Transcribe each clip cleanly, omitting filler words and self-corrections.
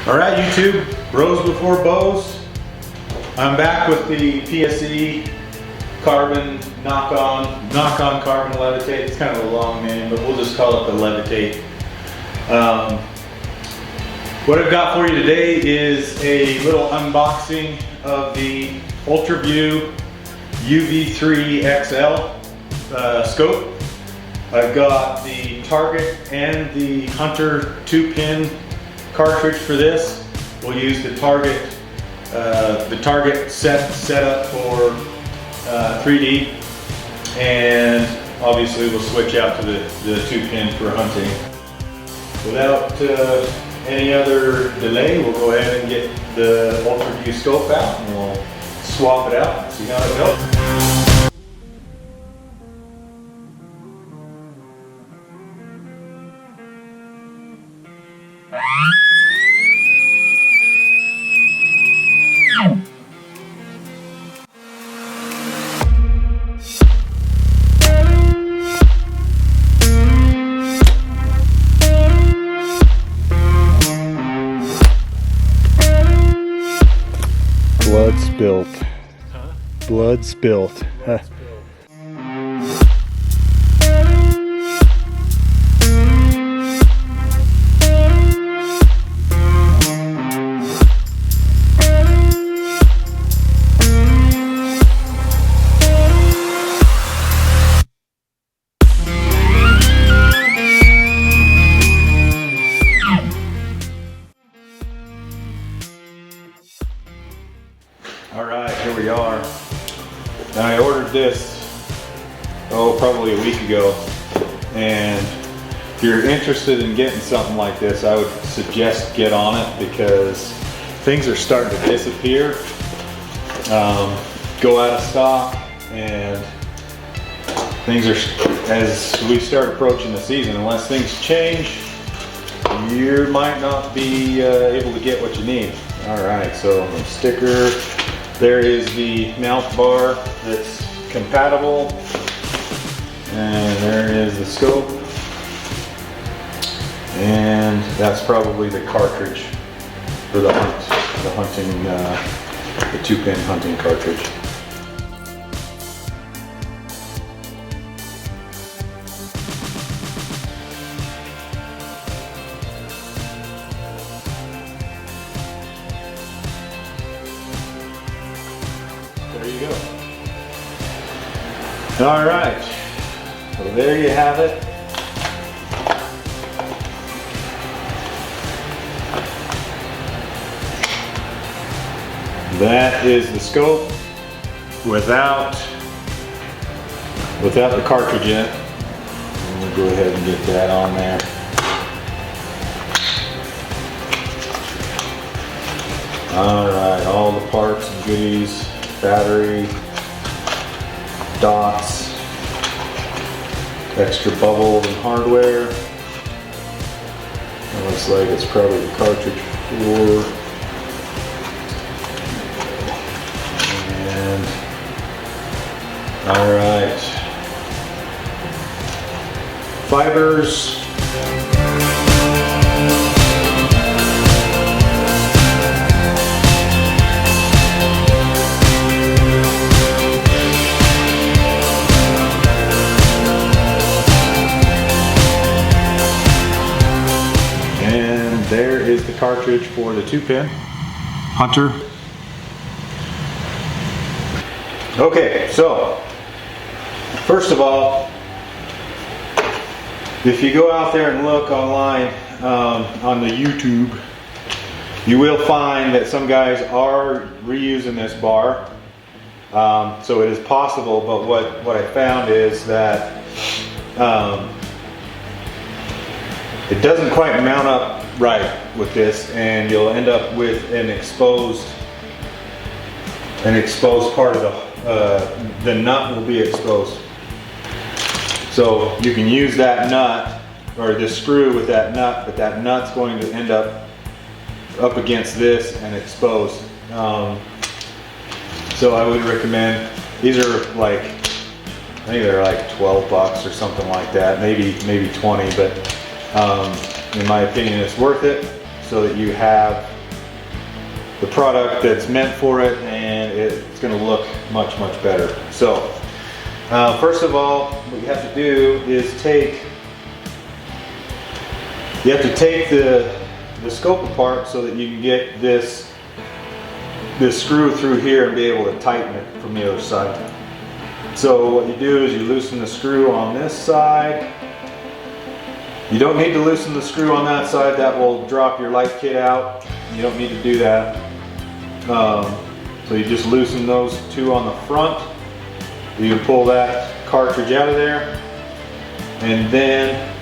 All right, YouTube, bros before bows. I'm back with the PSE carbon knock-on carbon levitate. It's kind of a long name, but we'll just call it the levitate. What I've got for you today is a little unboxing of the Ultraview UV3XL scope. I've got the target and the Hunter 2-pin cartridge for this. We'll use the target set up for 3D, and obviously we'll switch out to the 2-pin for hunting. Without any other delay, we'll go ahead and get the Ultraview scope out and we'll swap it out and see how it goes. Blood spilt. Huh? Blood spilt. Huh. Alright, here we are. Now I ordered this, probably a week ago, and if you're interested in getting something like this, I would suggest get on it because things are starting to disappear, go out of stock, and things are, as we start approaching the season, unless things change, you might not be able to get what you need. Alright, so a sticker. There is the mount bar that's compatible, and there is the scope, and that's probably the cartridge for the hunting, the 2-pin hunting cartridge. There you go. All right, so there you have it. That is the scope without the cartridge in it. We'll go ahead and get that on there. All right, all the parts and goodies. Battery, dots, extra bubbles and hardware. It looks like it's probably the cartridge for, and all right, fibers. There is the cartridge for the 2-pin Hunter. Okay, so first of all, if you go out there and look online on the YouTube, you will find that some guys are reusing this bar. So it is possible, but what I found is that it doesn't quite mount up right with this, and you'll end up with an exposed part of the nut will be exposed. So you can use that nut or the screw with that nut, but that nut's going to end up against this and exposed. So I would recommend, these are like, I think they're like 12 bucks or something like that, maybe 20, but in my opinion it's worth it. so that you have the product that's meant for it, and it's going to look much better. So first of all, what you have to do is take the scope apart so that you can get this screw through here and be able to tighten it from the other side. So what you do is you loosen the screw on this side. You don't need to loosen the screw on that side, that will drop your light kit out. You don't need to do that. So you just loosen those two on the front. You can pull that cartridge out of there, and then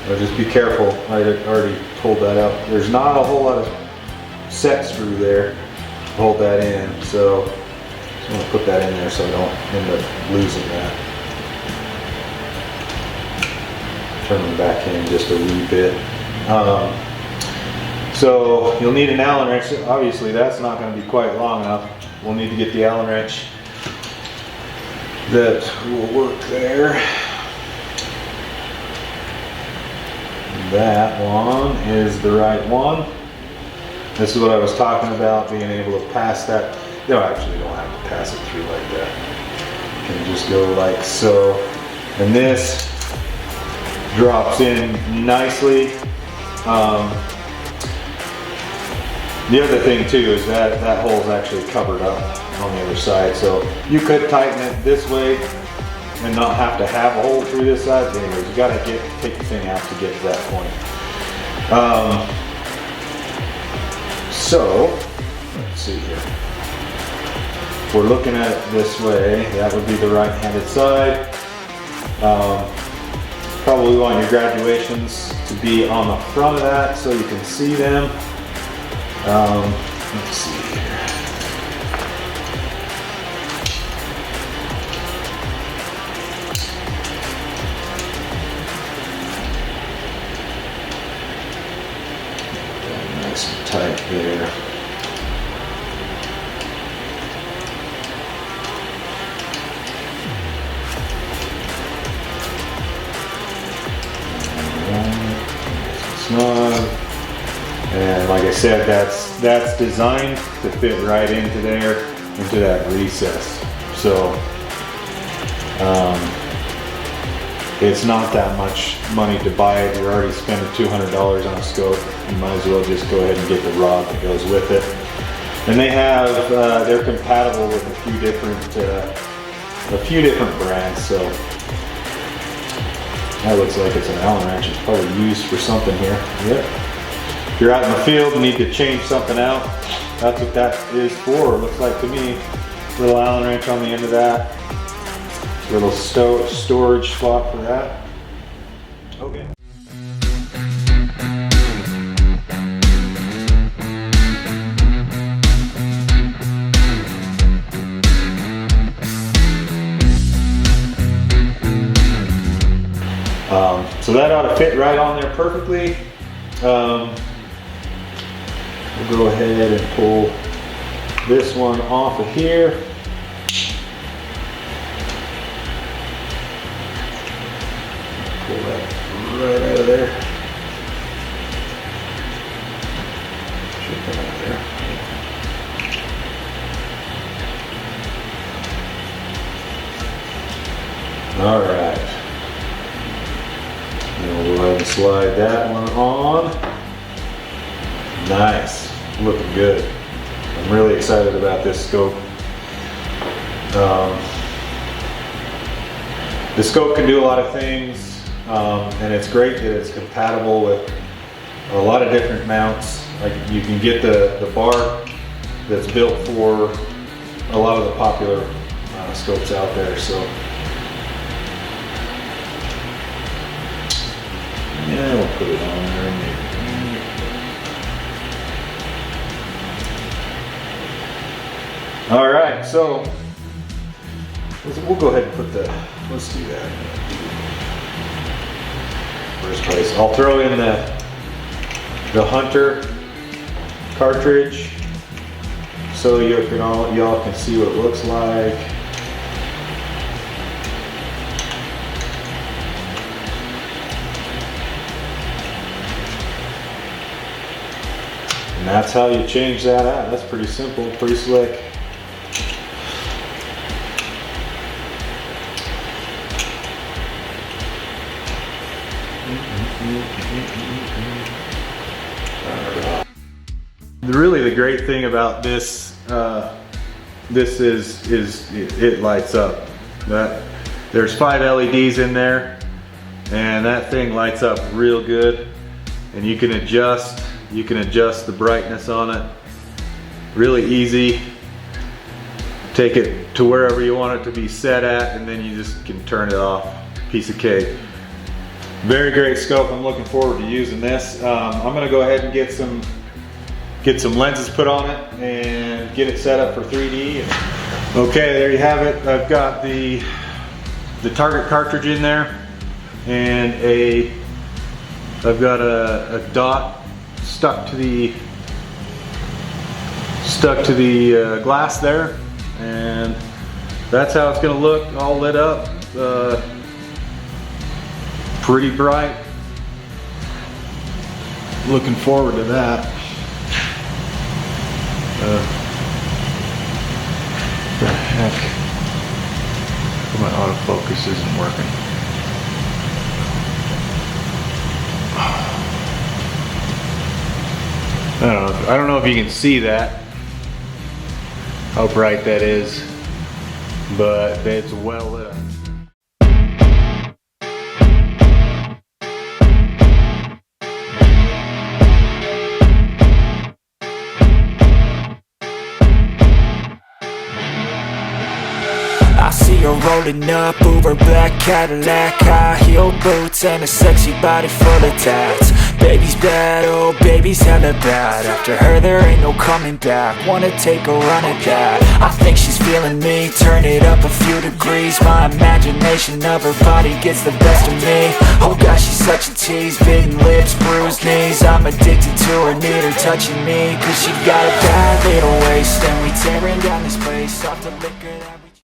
just be careful. I already pulled that out. There's not a whole lot of set screw there to hold that in, so I'm going to put that in there so I don't end up losing that. Turn them back in just a wee bit. So you'll need an Allen wrench. Obviously that's not going to be quite long enough. We'll need to get the Allen wrench that will work there. That one is the right one. This is what I was talking about, being able to pass that. You actually don't have to pass it through like that. You can just go like so. And this drops in nicely. The other thing too is that hole is actually covered up on the other side. So you could tighten it this way and not have to have a hole through this side. But anyways, you gotta take the thing out to get to that point. So let's see here. If we're looking at it this way, that would be the right-handed side. Probably want your graduations to be on the front of that so you can see them. Let's see here. Nice and tight there. Snug. And like I said, that's designed to fit right into there, into that recess. So it's not that much money to buy it. You're already spending $200 on a scope. You might as well just go ahead and get the rod that goes with it. And they have they're compatible with a few different brands. So that looks like it's an Allen wrench. It's probably used for something here. Yep. If you're out in the field and need to change something out, that's what that is for. It looks like to me. Little Allen wrench on the end of that. Little storage spot for that. Okay. So that ought to fit right on there perfectly. We'll go ahead and pull this one off of here. Pull that right out of there. Should come out there. All right. Now we'll go ahead and slide that one on. Nice, looking good. I'm really excited about this scope. The scope can do a lot of things, and it's great that it's compatible with a lot of different mounts. Like you can get the bar that's built for a lot of the popular scopes out there. So yeah, we'll put it on there. All right, so we'll go ahead and let's do that. First place, I'll throw in the Hunter cartridge so y'all can see what it looks like. And that's how you change that out. That's pretty simple, pretty slick. Really, the great thing about this, this is it lights up. There's 5 LEDs in there, and that thing lights up real good. And you can adjust the brightness on it. Really easy. Take it to wherever you want it to be set at, and then you just can turn it off. Piece of cake. Very great scope. I'm looking forward to using this. I'm gonna go ahead and get some lenses put on it and get it set up for 3D. Okay, there you have it. I've got the target cartridge in there, and I've got a dot stuck to the glass there, and that's how it's gonna look, all lit up, pretty bright. Looking forward to that. The heck? My autofocus isn't working. I don't know if you can see that, how bright that is, but it's well lit up. I see her rolling up, Uber black Cadillac, high heel boots and a sexy body full of tats. Baby's bad, oh baby's hella bad. After her there ain't no coming back. Wanna take a run at that. I think she's feeling me, turn it up a few degrees. My imagination of her body gets the best of me. Oh gosh, she's such a tease, bitten lips, bruised knees. I'm addicted to her, need her touching me, cause she got a bad little waist. And we tearing down this place off the liquor that we